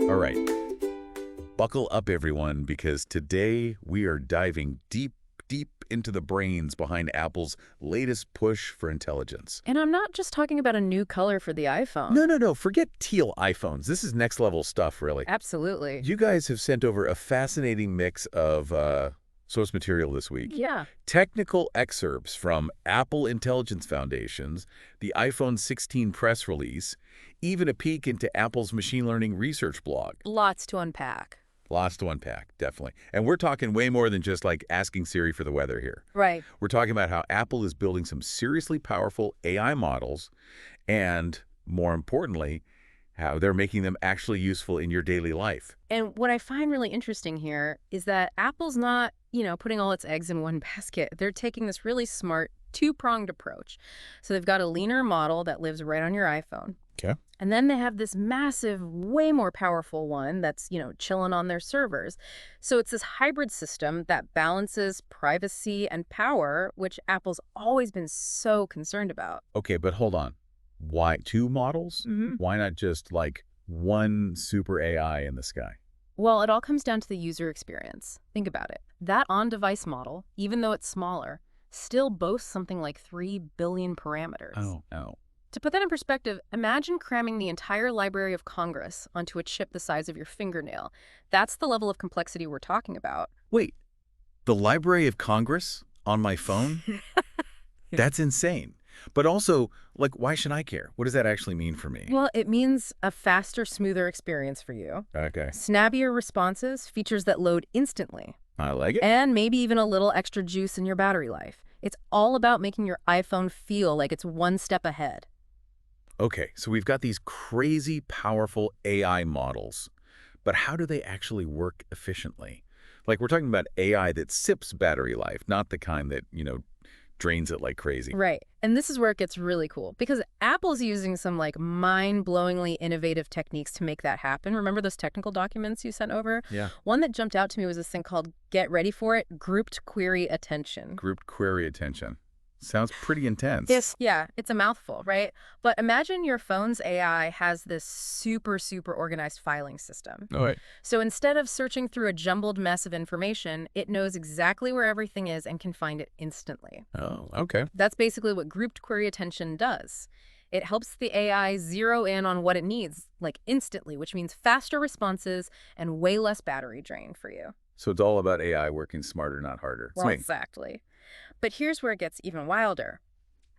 All right, buckle up everyone, because today we are diving deep into the brains behind Apple's latest push for intelligence. And I'm not just talking about a new color for the iPhone. No, forget teal iPhones. This is next level stuff, really. Absolutely. You guys have sent over a fascinating mix of source material this week. Yeah. Technical excerpts from Apple Intelligence Foundation's, the iPhone 16 press release, even a peek into Apple's machine learning research blog. Lots to unpack. Lots to unpack, definitely. And we're talking way more than just like asking Siri for the weather here. Right. We're talking about how Apple is building some seriously powerful AI models and, more importantly, how they're making them actually useful in your daily life. And what I find really interesting here is that Apple's not, putting all its eggs in one basket. They're taking this really smart two-pronged approach. So they've got a leaner model that lives right on your iPhone. Okay. And then they have this massive, way more powerful one that's, chilling on their servers. So it's this hybrid system that balances privacy and power, which Apple's always been so concerned about. Okay, but hold on. Why two models? Why not just like one super AI in the sky? Well, it all comes down to the user experience. Think about it. That on-device model, even though it's smaller, still boasts something like 3 billion parameters. Oh. To put that in perspective, imagine cramming the entire Library of Congress onto a chip the size of your fingernail. That's the level of complexity we're talking about. Wait, the Library of Congress on my phone? That's insane. But also, like, why should I care? What does that actually mean for me? Well, it means a faster, smoother experience for you. Okay. Snappier responses, features that load instantly. I like it. And maybe even a little extra juice in your battery life. It's all about making your iPhone feel like it's one step ahead. Okay, so we've got these crazy powerful AI models, but how do they actually work efficiently? Like, we're talking about AI that sips battery life, not the kind that, drains it like crazy. Right. And this is where it gets really cool, because Apple's using some mind-blowingly innovative techniques to make that happen. Remember those technical documents you sent over? Yeah. One that jumped out to me was this thing called, get ready for it, grouped query attention. Grouped query attention. Sounds pretty intense. Yes. Yeah, it's a mouthful, right? But imagine your phone's AI has this super organized filing system. Oh, wait. So instead of searching through a jumbled mess of information, it knows exactly where everything is and can find it instantly. Oh, okay. That's basically what grouped query attention does. It helps the AI zero in on what it needs, instantly, which means faster responses and way less battery drain for you. So it's all about AI working smarter, not harder. Well, exactly. But here's where it gets even wilder.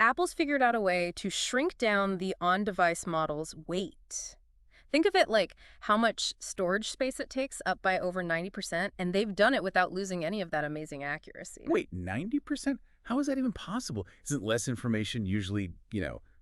Apple's figured out a way to shrink down the on-device model's weight. Think of it like how much storage space it takes, up by over 90%, and they've done it without losing any of that amazing accuracy. Wait, 90%? How is that even possible? Isn't less information usually,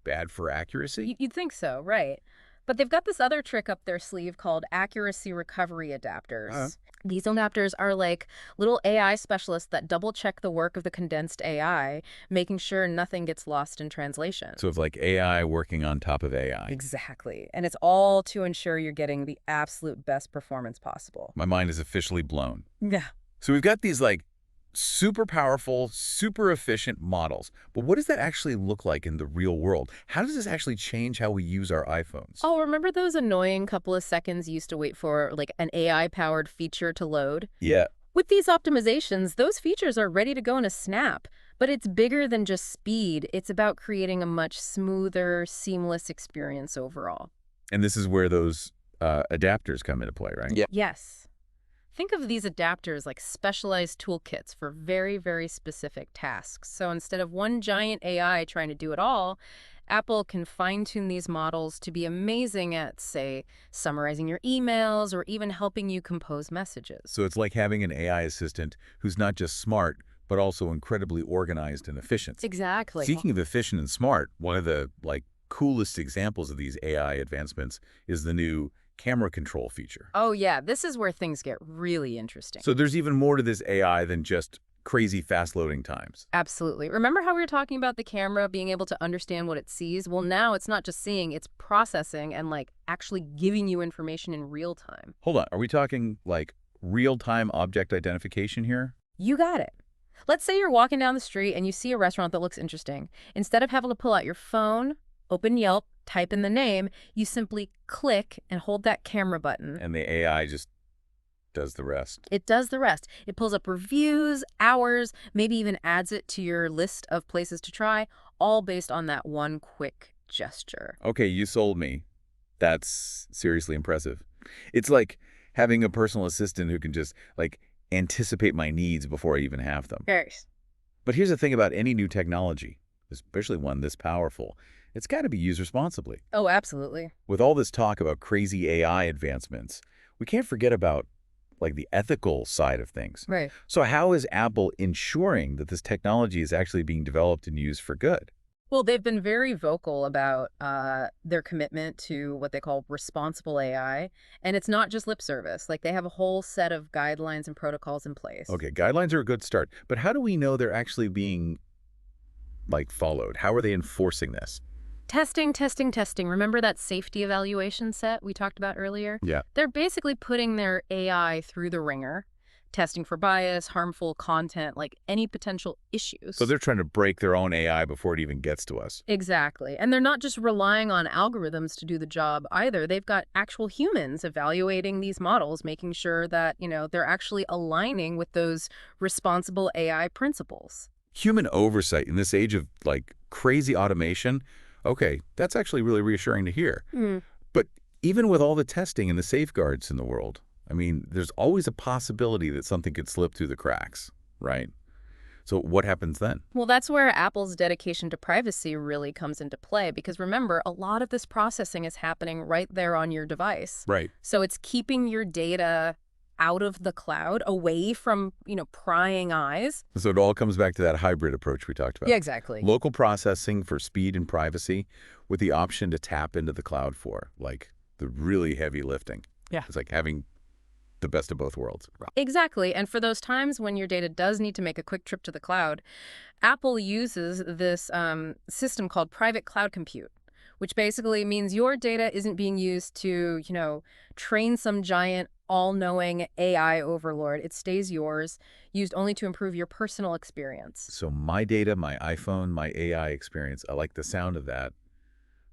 bad for accuracy? You'd think so, right? But they've got this other trick up their sleeve called accuracy recovery adapters. These adapters are like little AI specialists that double-check the work of the condensed AI, making sure nothing gets lost in translation. So it's like AI working on top of AI. Exactly. And it's all to ensure you're getting the absolute best performance possible. My mind is officially blown. Yeah. So we've got these super powerful, super efficient models. But what does that actually look like in the real world? How does this actually change how we use our iPhones? Oh, remember those annoying couple of seconds you used to wait for an AI-powered feature to load? Yeah. With these optimizations, those features are ready to go in a snap. But it's bigger than just speed. It's about creating a much smoother, seamless experience overall. And this is where those adapters come into play, right? Yeah. Yes. Think of these adapters like specialized toolkits for very specific tasks. So instead of one giant AI trying to do it all, Apple can fine-tune these models to be amazing at, say, summarizing your emails or even helping you compose messages. So it's like having an AI assistant who's not just smart, but also incredibly organized and efficient. Exactly. Speaking of efficient and smart, one of the coolest examples of these AI advancements is the new camera control feature. Oh, yeah. This is where things get really interesting. So there's even more to this AI than just crazy fast loading times. Absolutely. Remember how we were talking about the camera being able to understand what it sees? Well, now it's not just seeing, it's processing and actually giving you information in real time. Hold on. Are we talking real-time object identification here? You got it. Let's say you're walking down the street and you see a restaurant that looks interesting. Instead of having to pull out your phone, open Yelp, type in the name, you simply click and hold that camera button. And the AI just does the rest. It does the rest. It pulls up reviews, hours, maybe even adds it to your list of places to try, all based on that one quick gesture. Okay, you sold me. That's seriously impressive. It's like having a personal assistant who can just, like, anticipate my needs before I even have them. Very. But here's the thing about any new technology, especially one this powerful. It's got to be used responsibly. Oh, absolutely. With all this talk about crazy AI advancements, we can't forget about, like, the ethical side of things. Right. So how is Apple ensuring that this technology is actually being developed and used for good? Well, they've been very vocal about their commitment to what they call responsible AI. And it's not just lip service. Like, they have a whole set of guidelines and protocols in place. Okay, guidelines are a good start, but how do we know they're actually being, like, followed? How are they enforcing this? Testing, testing, testing. Remember that safety evaluation set we talked about earlier? Yeah. They're basically putting their AI through the ringer, testing for bias, harmful content, like any potential issues. So they're trying to break their own AI before it even gets to us. Exactly. And they're not just relying on algorithms to do the job either. They've got actual humans evaluating these models, making sure that, they're actually aligning with those responsible AI principles. Human oversight in this age of, like, crazy automation, okay, that's actually really reassuring to hear. But even with all the testing and the safeguards in the world, I mean, there's always a possibility that something could slip through the cracks, right? So what happens then? Well, that's where Apple's dedication to privacy really comes into play, because remember, a lot of this processing is happening right there on your device. Right. So it's keeping your data out of the cloud, away from, prying eyes. So it all comes back to that hybrid approach we talked about. Yeah, exactly. Local processing for speed and privacy with the option to tap into the cloud for, like, the really heavy lifting. Yeah. It's like having the best of both worlds. Exactly. And for those times when your data does need to make a quick trip to the cloud, Apple uses this system called private cloud compute, which basically means your data isn't being used to, train some giant all-knowing AI overlord. It stays yours, used only to improve your personal experience. So my data, my iPhone, my AI experience, I like the sound of that.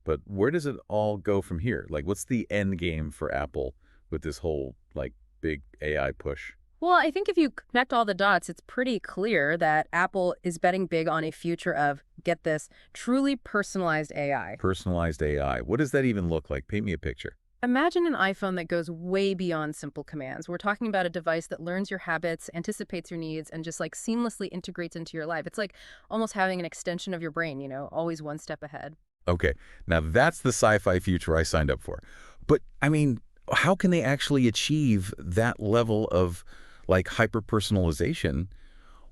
But where does it all go from here? Like, what's the end game for Apple with this whole, like, big AI push? Well, I think if you connect all the dots, it's pretty clear that Apple is betting big on a future of, get this, truly personalized AI. Personalized AI. What does that even look like? Paint me a picture. Imagine an iPhone that goes way beyond simple commands. We're talking about a device that learns your habits, anticipates your needs, and just like seamlessly integrates into your life. It's like almost having an extension of your brain, always one step ahead. Okay, now that's the sci-fi future I signed up for. But, I mean, how can they actually achieve that level of, like, hyper-personalization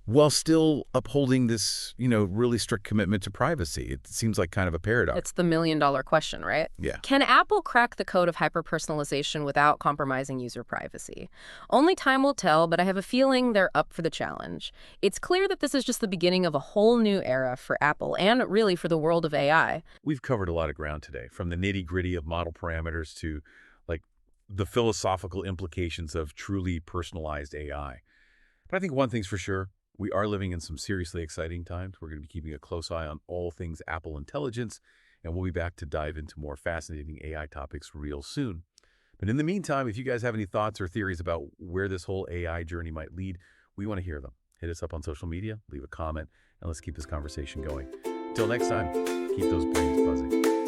while still upholding this, really strict commitment to privacy? It seems like kind of a paradox. It's the million-dollar question, right? Yeah. Can Apple crack the code of hyper-personalization without compromising user privacy? Only time will tell, but I have a feeling they're up for the challenge. It's clear that this is just the beginning of a whole new era for Apple and really for the world of AI. We've covered a lot of ground today, from the nitty-gritty of model parameters to, like, the philosophical implications of truly personalized AI. But I think one thing's for sure, we are living in some seriously exciting times. We're going to be keeping a close eye on all things Apple intelligence, and we'll be back to dive into more fascinating AI topics real soon. But in the meantime, if you guys have any thoughts or theories about where this whole AI journey might lead, we want to hear them. Hit us up on social media, leave a comment, and let's keep this conversation going. Till next time, keep those brains buzzing.